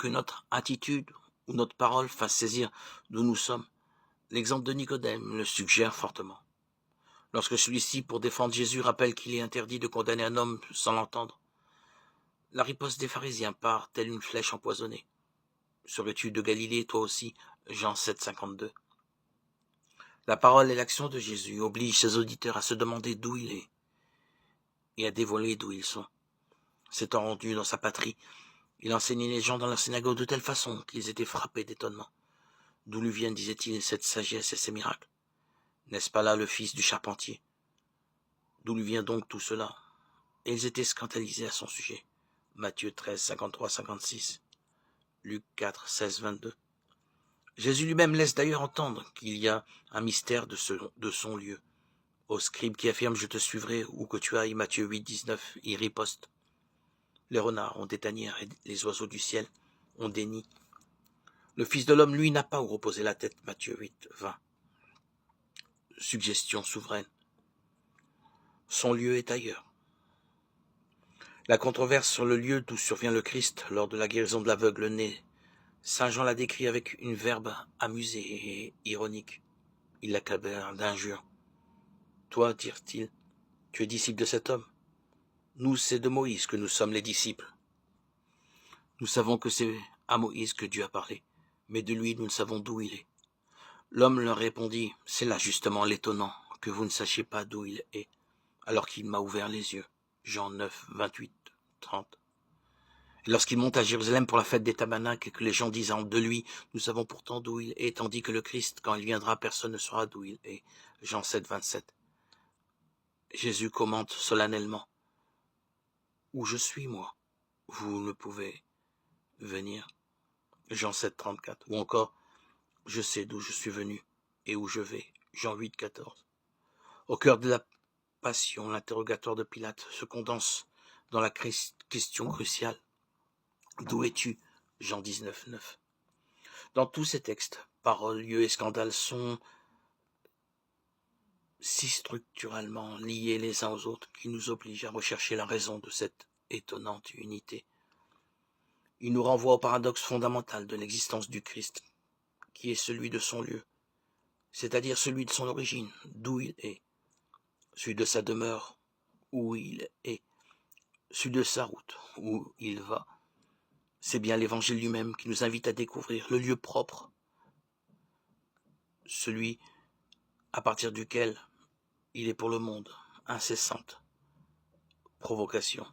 que notre attitude ou notre parole fasse saisir d'où nous sommes. L'exemple de Nicodème le suggère fortement. Lorsque celui-ci, pour défendre Jésus, rappelle qu'il est interdit de condamner un homme sans l'entendre, la riposte des pharisiens part telle une flèche empoisonnée. Serais-tu de Galilée, toi aussi? Jean 7, 52. La parole et l'action de Jésus obligent ses auditeurs à se demander d'où il est et à dévoiler d'où ils sont. S'étant rendu dans sa patrie, il enseignait les gens dans la synagogue de telle façon qu'ils étaient frappés d'étonnement. D'où lui viennent, disait-il, cette sagesse et ces miracles? N'est-ce pas là le fils du charpentier? D'où lui vient donc tout cela? Et ils étaient scandalisés à son sujet. Matthieu 13, 53, 56. Luc 4, 16, 22. Jésus lui-même laisse d'ailleurs entendre qu'il y a un mystère de son lieu. Au scribe qui affirme « Je te suivrai où que tu ailles » Matthieu 8, 19, il riposte. Les renards ont des tanières et les oiseaux du ciel ont des nids. Le Fils de l'homme, lui, n'a pas où reposer la tête Matthieu 8, 20. Suggestion souveraine. Son lieu est ailleurs. La controverse sur le lieu d'où survient le Christ lors de la guérison de l'aveugle né, Saint Jean la décrit avec une verbe amusée et ironique. Il l'accable d'injures. Toi, dirent-ils, tu es disciple de cet homme. Nous, c'est de Moïse que nous sommes les disciples. Nous savons que c'est à Moïse que Dieu a parlé, mais de lui nous ne savons d'où il est. L'homme leur répondit, c'est là justement l'étonnant, que vous ne sachiez pas d'où il est, alors qu'il m'a ouvert les yeux. Jean 9, 28, 30. Et lorsqu'il monte à Jérusalem pour la fête des tabernacles et que les gens disent de lui, nous savons pourtant d'où il est, tandis que le Christ, quand il viendra, personne ne saura d'où il est. Jean 7, 27. Jésus commente solennellement, où je suis, moi, vous ne pouvez venir. Jean 7, 34. Ou encore, je sais d'où je suis venu et où je vais. Jean 8, 14. Au cœur de la passion, l'interrogatoire de Pilate se condense dans la question cruciale. D'où es-tu? Jean 19, 9. Dans tous ces textes, paroles, lieux et scandales sont si structurellement liés les uns aux autres qu'ils nous obligent à rechercher la raison de cette étonnante unité. Ils nous renvoient au paradoxe fondamental de l'existence du Christ, qui est celui de son lieu, c'est-à-dire celui de son origine, d'où il est, celui de sa demeure, où il est, celui de sa route, où il va. C'est bien l'Évangile lui-même qui nous invite à découvrir le lieu propre, celui à partir duquel il est pour le monde, incessante provocation.